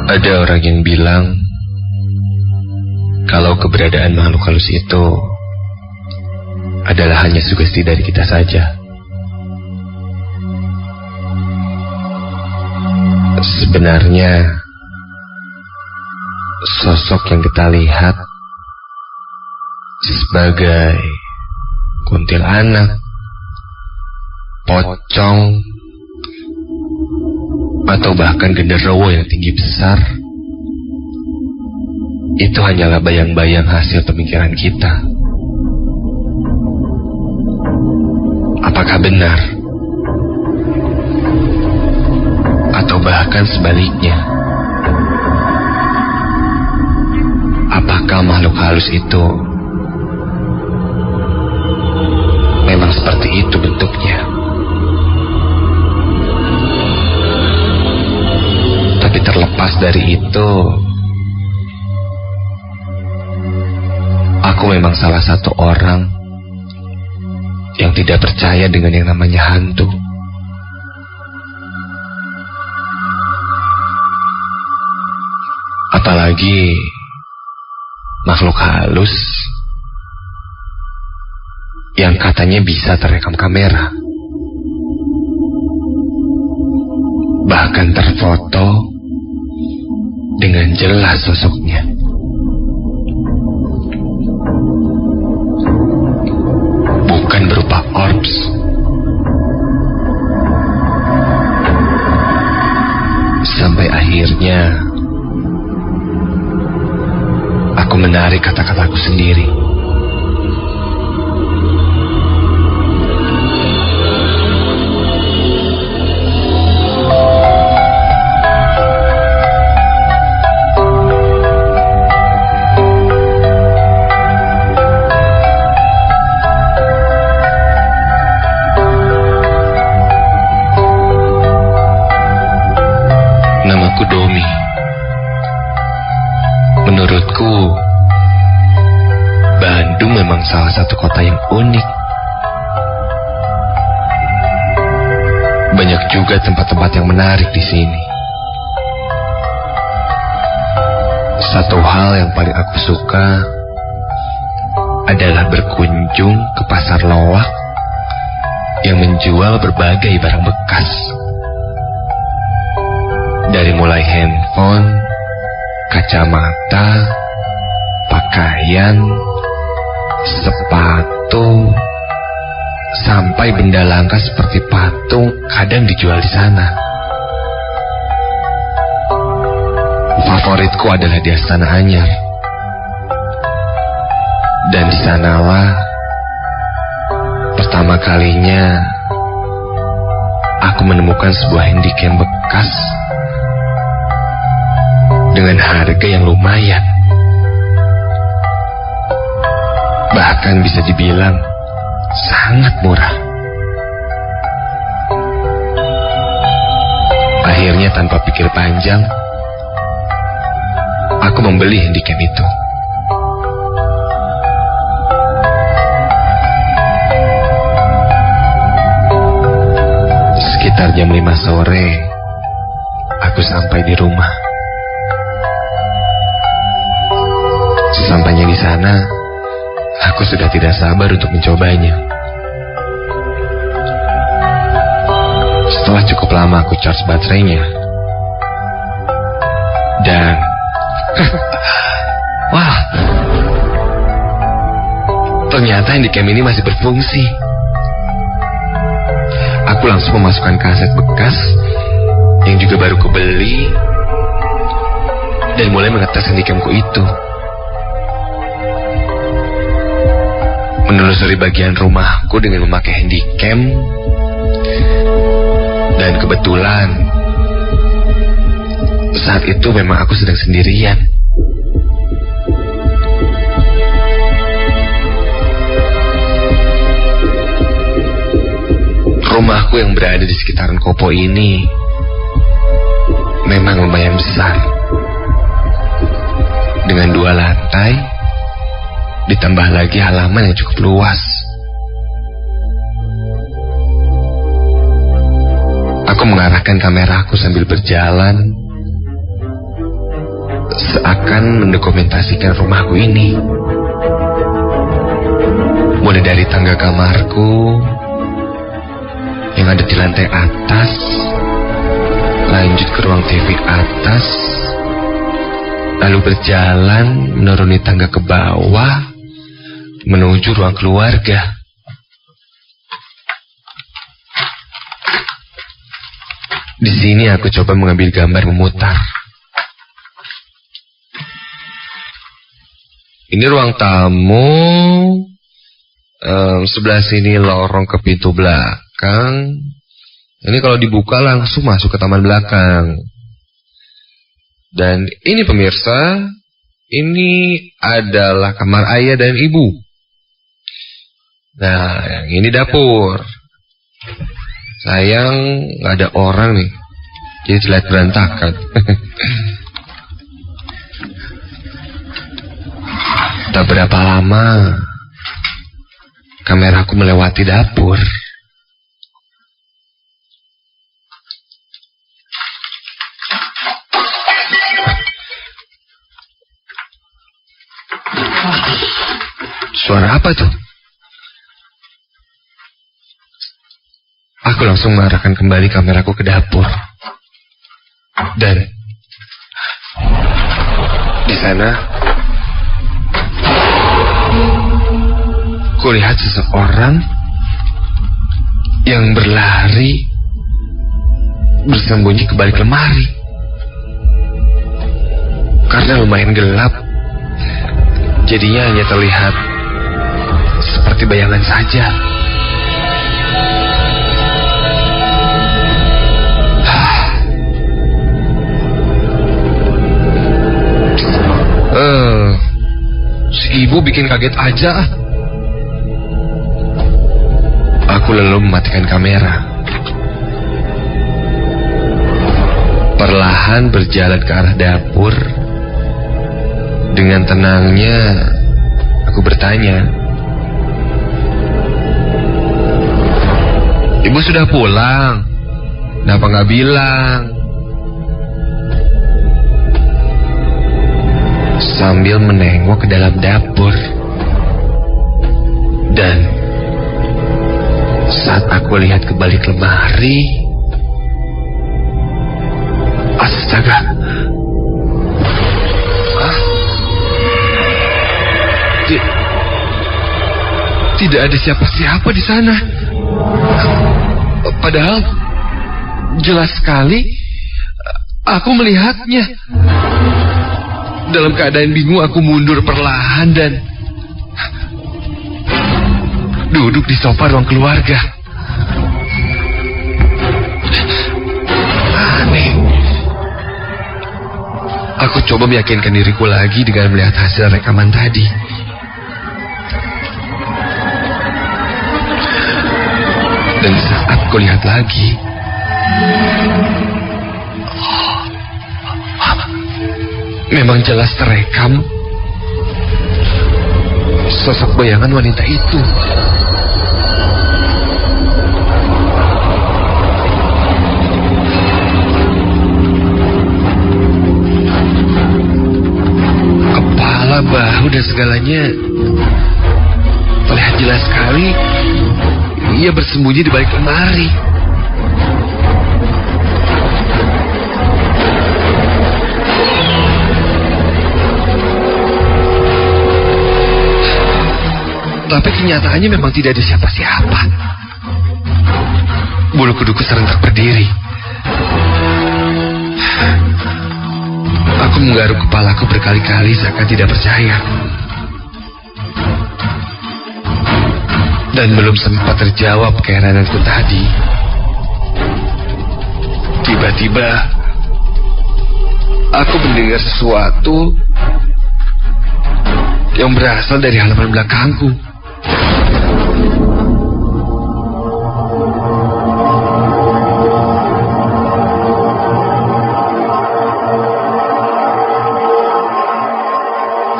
Ada orang yang bilang kalau keberadaan makhluk halus itu adalah hanya sugesti dari kita saja. Sebenarnya sosok yang kita lihat sebagai kuntilanak, pocong, atau bahkan genderuwo yang tinggi besar, itu hanyalah bayang-bayang hasil pemikiran kita. Apakah benar? Atau bahkan sebaliknya? Apakah makhluk halus itu memang seperti itu bentuknya? Tapi terlepas dari itu, aku memang salah satu orang yang tidak percaya dengan yang namanya hantu. Apalagi makhluk halus yang katanya bisa terekam kamera, bahkan terfoto dengan jelas sosoknya. Bukan berupa orbs, sampai akhirnya aku menarik kata-kataku sendiri. Namaku Domi. Menurutku, Bandung memang salah satu kota yang unik. Banyak juga tempat-tempat yang menarik di sini. Satu hal yang paling aku suka adalah berkunjung ke pasar loak yang menjual berbagai barang bekas. Dari mulai handphone, kacamata, pakaian, sepatu, sampai benda langka seperti patung kadang dijual di sana. Favoritku adalah di Astana Anyar. Dan di sanalah pertama kalinya aku menemukan sebuah handycam bekas dengan harga yang lumayan. Bahkan bisa dibilang sangat murah. Akhirnya tanpa pikir panjang, aku membeli handycam itu. Sekitar jam 5 sore, aku sampai di rumah. Sesampainya di sana, aku sudah tidak sabar untuk mencobanya. Setelah cukup lama aku charge baterainya, dan wah, ternyata handycam ini masih berfungsi. Aku langsung memasukkan kaset bekas yang juga baru kubeli dan mulai mengetes handycamku itu. Menelusuri bagian rumahku dengan memakai handycam, dan kebetulan saat itu memang aku sedang sendirian. Rumahku yang berada di sekitaran Kopo ini memang lumayan besar, dengan 2 lantai, ditambah lagi halaman yang cukup luas. Aku mengarahkan kameraku sambil berjalan seakan mendokumentasikan rumahku ini. Mulai dari tangga kamarku yang ada di lantai atas, lanjut ke ruang TV atas, lalu berjalan menuruni tangga ke bawah menuju ruang keluarga. Di sini aku coba mengambil gambar memutar. Ini ruang tamu, sebelah sini lorong ke pintu belakang. Ini kalau dibuka langsung masuk ke taman belakang. Dan ini pemirsa, ini adalah kamar ayah dan ibu. Nah, yang ini dapur. Sayang gak ada orang nih, jadi terlihat berantakan. Tak berapa lama kameraku melewati dapur. Suara apa tuh? Aku langsung mengarahkan kembali kameraku ke dapur. Dan di sana kulihat seseorang yang berlari bersembunyi ke balik lemari. Karena lumayan gelap, jadinya hanya terlihat seperti bayangan saja. Si ibu bikin kaget aja. Aku lalu mematikan kamera. Perlahan berjalan ke arah dapur. Dengan tenangnya aku bertanya, "Ibu sudah pulang? Kenapa nggak bilang?" Sambil menengok ke dalam dapur. Dan saat aku lihat ke balik lemari, astaga, tidak ada siapa-siapa di sana. Padahal jelas sekali aku melihatnya. Dalam keadaan bingung aku mundur perlahan dan duduk di sofa ruang keluarga. Aneh. Aku coba meyakinkan diriku lagi dengan melihat hasil rekaman tadi. Dan saat ku lihat lagi, memang jelas terekam sosok bayangan wanita itu. Kepala, bahu, dan segalanya terlihat jelas sekali. Ia bersembunyi di balik lemari. Tapi kenyataannya memang tidak ada siapa-siapa. Bulu kuduku serentak berdiri. Aku menggaruk kepalaku berkali-kali seakan tidak percaya. Dan belum sempat terjawab keherananku tadi, tiba-tiba aku mendengar sesuatu yang berasal dari halaman belakangku.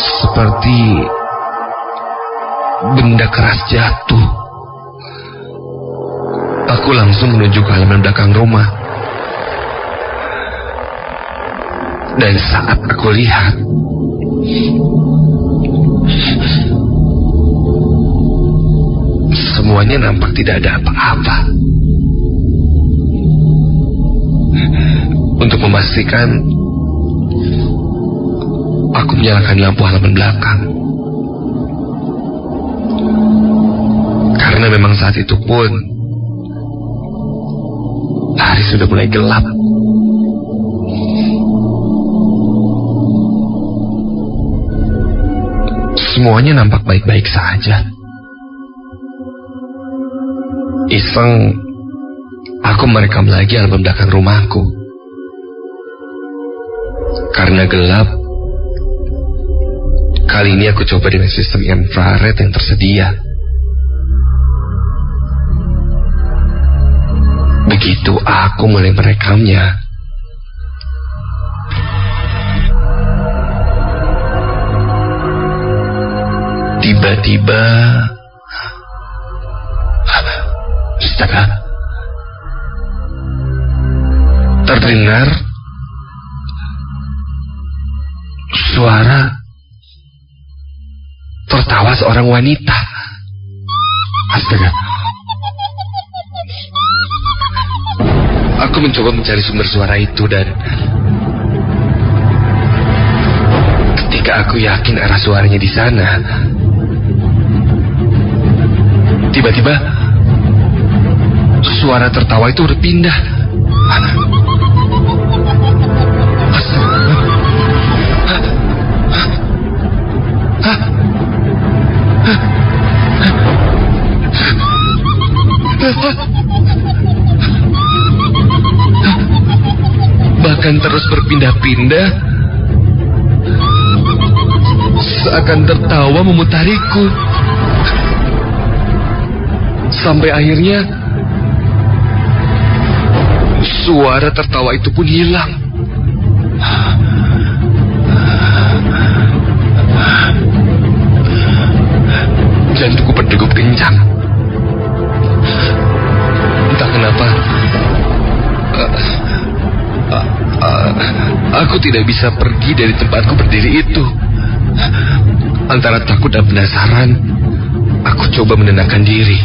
Seperti benda keras jatuh. Aku langsung menuju ke halaman belakang rumah. Dan saat aku lihat, semuanya nampak tidak ada apa-apa. Untuk memastikan, aku menyalakan lampu halaman belakang. Karena memang saat itu pun hari sudah mulai gelap. Semuanya nampak baik-baik saja. Iseng, aku merekam lagi album belakang rumahku. Karena gelap, kali ini aku coba dengan sistem infrared yang tersedia. Begitu aku mulai merekamnya, tiba-tiba, astaga, terdengar suara tertawa seorang wanita. Astaga. Aku mencoba mencari sumber suara itu dan ketika aku yakin arah suaranya di sana, tiba-tiba suara tertawa itu berpindah. Bahkan terus berpindah-pindah, seakan tertawa memutariku. Sampai akhirnya suara tertawa itu pun hilang. Jantungku berdegup kencang. Entah kenapa aku tidak bisa pergi dari tempatku berdiri itu. Antara takut dan penasaran, aku coba menenangkan diri.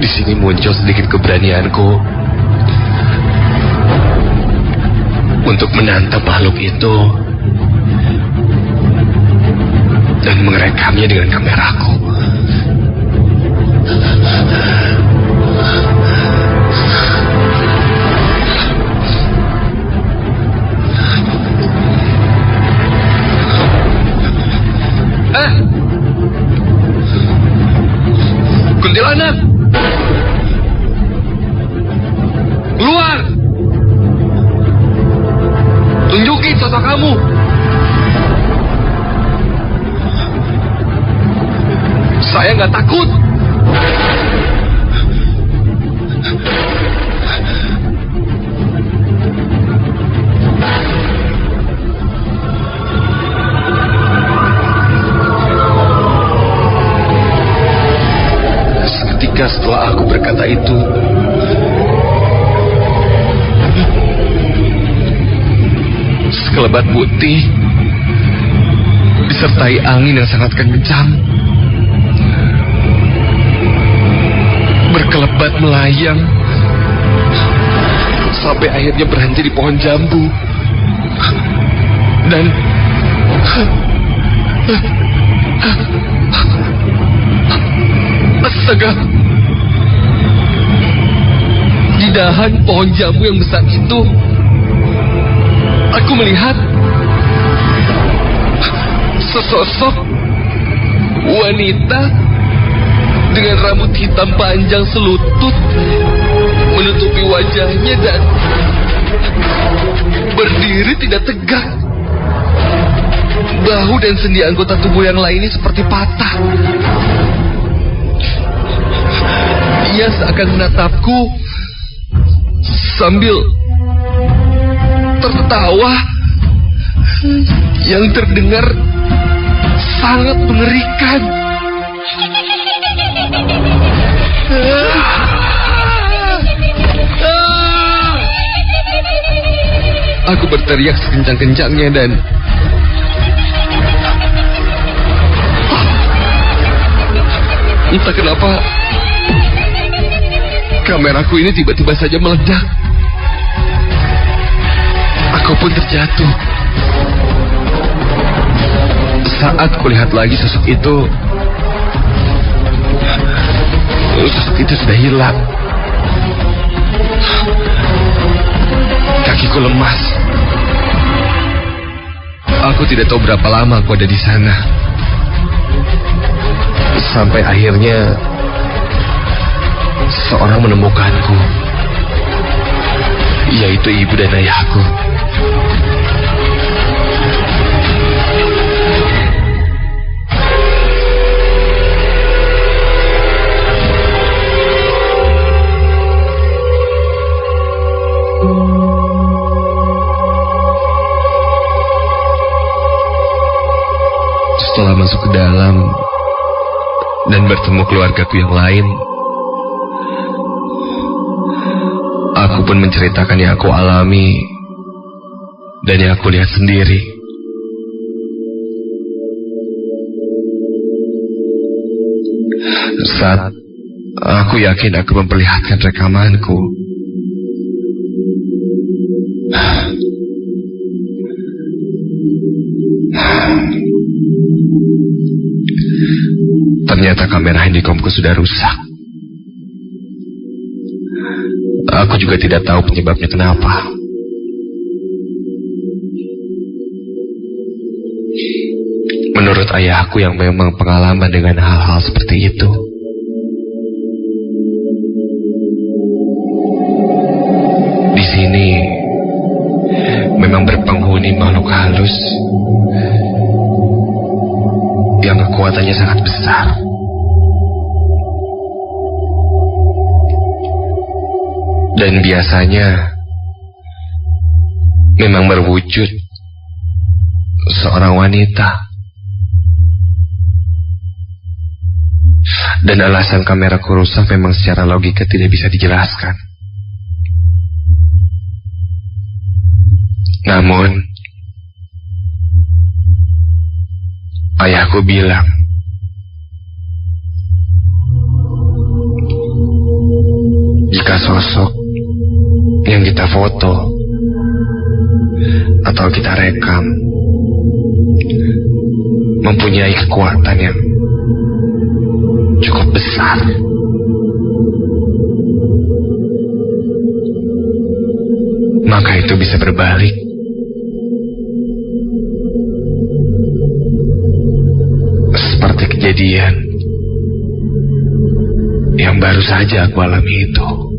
Di sini muncul sedikit keberanianku untuk menantang makhluk itu dan merekamnya dengan kameraku. Kuntilanak, keluar! Tunjukin sosok kamu. Saya nggak takut. Seketika setelah aku berkata itu, sekelebat putih disertai angin yang sangat kencang berkelebat melayang sampai akhirnya berhenti di pohon jambu. Dan astaga, di dahan pohon jambu yang besar itu aku melihat sesosok wanita dengan rambut hitam panjang selutut menutupi wajahnya dan berdiri tidak tegak. Bahu dan sendi anggota tubuh yang lainnya seperti patah. Ia seakan menatapku sambil tertawa yang terdengar sangat mengerikan. Aku berteriak sekencang-kencangnya dan entah kenapa kameraku ini tiba-tiba saja meledak. Aku pun terjatuh. Saat kulihat lagi sosok itu sudah hilang. Kakiku lemas. Aku tidak tahu berapa lama aku ada di sana. Sampai akhirnya seorang menemukanku, yaitu ibu dan ayahku. Setelah masuk ke dalam dan bertemu keluargaku yang lain, aku pun menceritakan yang aku alami dan yang aku lihat sendiri. Saat aku yakin aku memperlihatkan rekamanku, ternyata kamera handycamku sudah rusak. Aku juga tidak tahu penyebabnya kenapa. Menurut ayahku yang memang pengalaman dengan hal-hal seperti itu, di sini memang berpenghuni makhluk halus yang kekuatannya sangat besar. Dan biasanya memang berwujud seorang wanita. Dan alasan kameraku rusak memang secara logika tidak bisa dijelaskan. Namun ayahku bilang jika sosok yang kita foto atau kita rekam mempunyai kekuatan yang cukup besar, maka itu bisa berbalik. Seperti kejadian yang baru saja aku alami itu.